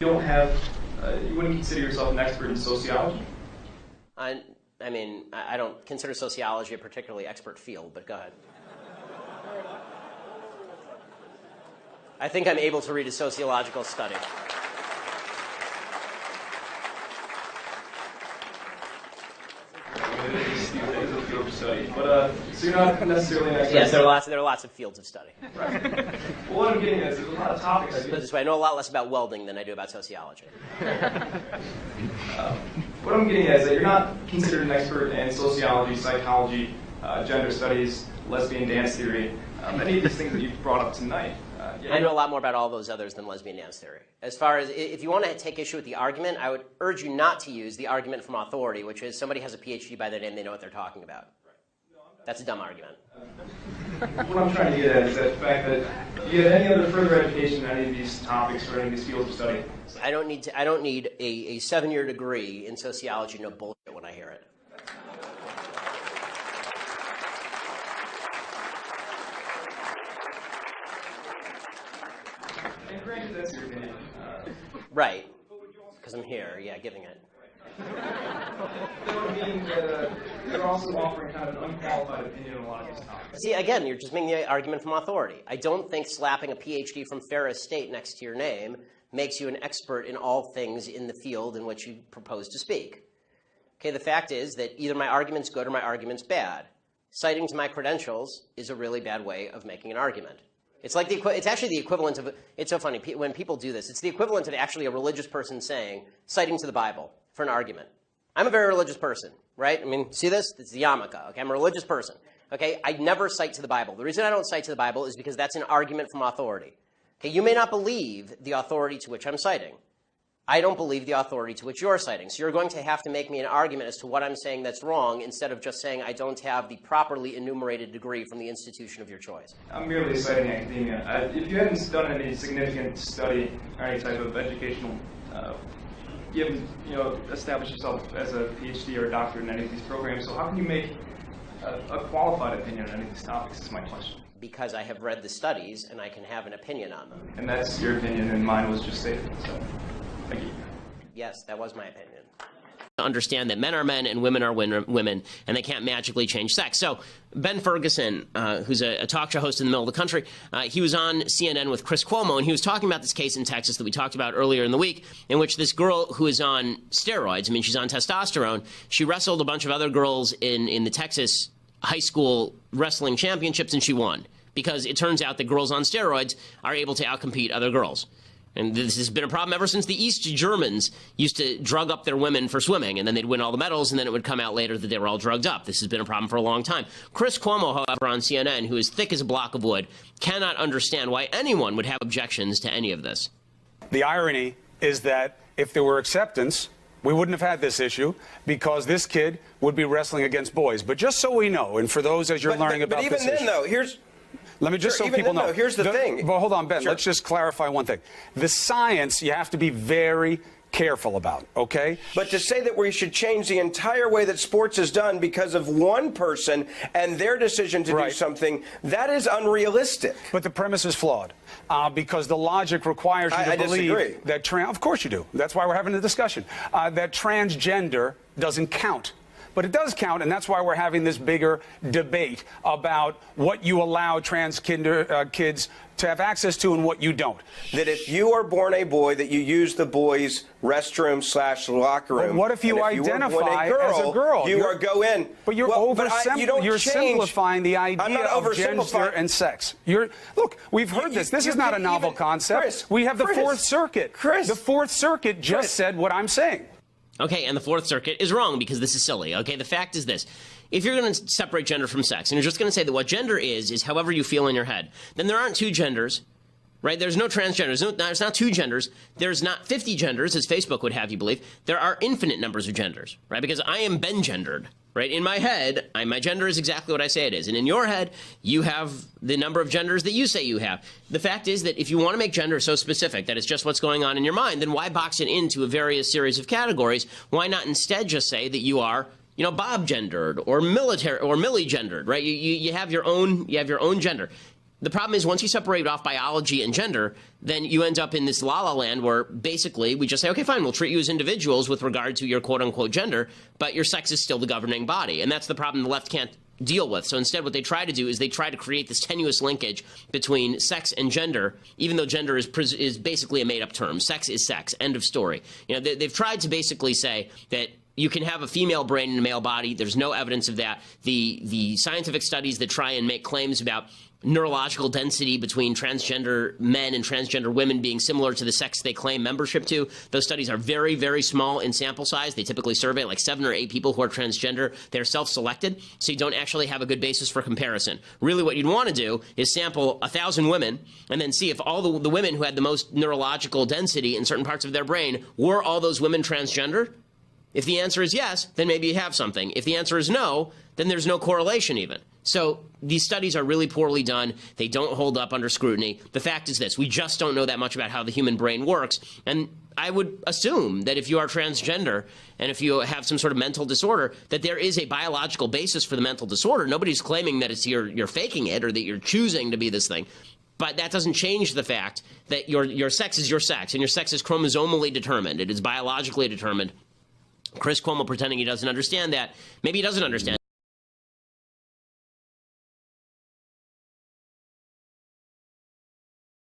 You don't have, you wouldn't consider yourself an expert in sociology? I mean, I don't consider sociology a particularly expert field, but go ahead. I think I'm able to read a sociological study. Study, but so you're not necessarily an expert. Yes, there are lots of fields of study. Right. Well, what I'm getting at is there's a lot of topics. Put it this way, I know a lot less about welding than I do about sociology. What I'm getting at is that you're not considered an expert in sociology, psychology, gender studies, lesbian dance theory, many of these things that you've brought up tonight. I know a lot more about all those others than lesbian dance theory. As far as, if you want to take issue with the argument, I would urge you not to use the argument from authority, which is somebody has a PhD by their name, they know what they're talking about. That's a dumb argument. What I'm trying to get at is that the fact that do you have any other further education in any of these topics or any of these fields of study? I don't need a 7-year degree in sociology. No bullshit when I hear it. And granted, that's your opinion. Right. Because I'm here, yeah, giving it. That would mean that you're also offering kind of an unqualified opinion on a lot of these topics. See, again, you're just making the argument from authority. I don't think slapping a PhD from Ferris State next to your name makes you an expert in all things in the field in which you propose to speak. Okay, the fact is that either my argument's good or my argument's bad. Citing to my credentials is a really bad way of making an argument. It's like it's actually the equivalent of, it's so funny, when people do this, it's the equivalent of actually a religious person saying, citing to the Bible for an argument. I'm a very religious person, right? I mean, see this? It's the yarmulke, okay? I'm a religious person, okay? I never cite to the Bible. The reason I don't cite to the Bible is because that's an argument from authority. Okay, you may not believe the authority to which I'm citing. I don't believe the authority to which you're citing. So you're going to have to make me an argument as to what I'm saying that's wrong instead of just saying I don't have the properly enumerated degree from the institution of your choice. I'm merely citing academia. If you haven't done any significant study or any type of educational, you haven't established yourself as a PhD or a doctor in any of these programs, so how can you make a qualified opinion on any of these topics is my question. Because I have read the studies and I can have an opinion on them. And that's your opinion and mine was just stated, so thank you. Yes, that was my opinion. Understand that men are men and women are women, and they can't magically change sex. So Ben Ferguson, who's a talk show host in the middle of the country, he was on CNN with Chris Cuomo, and he was talking about this case in Texas that we talked about earlier in the week, in which this girl who is on steroids, I mean, she's on testosterone, she wrestled a bunch of other girls in the Texas high school wrestling championships, and she won. Because it turns out that girls on steroids are able to outcompete other girls. And this has been a problem ever since the East Germans used to drug up their women for swimming, and then they'd win all the medals, and then it would come out later that they were all drugged up. This has been a problem for a long time. Chris Cuomo, however, on CNN, who is thick as a block of wood, cannot understand why anyone would have objections to any of this. The irony is that if there were acceptance, we wouldn't have had this issue because this kid would be wrestling against boys. But just so we know, and for those as you're learning about this issue. But even then, though, here's... Let me just so people know. Here's the thing. Well, hold on, Ben. Sure. Let's just clarify one thing. The science you have to be very careful about, okay? But to say that we should change the entire way that sports is done because of one person and their decision to do something, that is unrealistic. But the premise is flawed because the logic requires you to believe that of course you do. That's why we're having the discussion. That transgender doesn't count. But it does count, and that's why we're having this bigger debate about what you allow transgender kids to have access to and what you don't. That if you are born a boy, that you use the boys' restroom / locker room. But what if you identify as a girl? You go in. But you're you're simplifying the idea of gender and sex. Look, we've heard this. This is not a novel concept. Chris, we have the Fourth Circuit. Chris, the Fourth Circuit just said what I'm saying. Okay, and the Fourth Circuit is wrong because this is silly. Okay, the fact is this. If you're going to separate gender from sex, and you're just going to say that what gender is however you feel in your head, then there aren't two genders, right? There's no transgenders. There's not two genders. There's not 50 genders, as Facebook would have you believe. There are infinite numbers of genders, right? Because I am Ben-gendered, right? In my head, my gender is exactly what I say it is. And in your head, you have the number of genders that you say you have. The fact is that if you want to make gender so specific that it's just what's going on in your mind, then why box it into a various series of categories? Why not instead just say that you are, Bob-gendered or military or Millie-gendered, right? You have your own gender. the problem is once you separate off biology and gender, then you end up in this la-la land where basically we just say, okay, fine, we'll treat you as individuals with regard to your quote-unquote gender, but your sex is still the governing body. And that's the problem the left can't deal with. So instead what they try to do is they try to create this tenuous linkage between sex and gender, even though gender is basically a made-up term. Sex is sex. End of story. They've tried to basically say that you can have a female brain in a male body. There's no evidence of that. The scientific studies that try and make claims about neurological density between transgender men and transgender women being similar to the sex they claim membership to, those studies are very, very small in sample size. They typically survey like 7 or 8 people who are transgender. They're self-selected, so you don't actually have a good basis for comparison. Really what you'd want to do is sample 1,000 women and then see if all the women who had the most neurological density in certain parts of their brain, were all those women transgender? If the answer is yes, then maybe you have something. If the answer is no, then there's no correlation even. So these studies are really poorly done. They don't hold up under scrutiny. The fact is this: we just don't know that much about how the human brain works. And I would assume that if you are transgender and if you have some sort of mental disorder, that there is a biological basis for the mental disorder. Nobody's claiming that it's you're faking it or that you're choosing to be this thing. But that doesn't change the fact that your sex is your sex, and your sex is chromosomally determined. It is biologically determined. Chris Cuomo pretending he doesn't understand that. Maybe he doesn't understand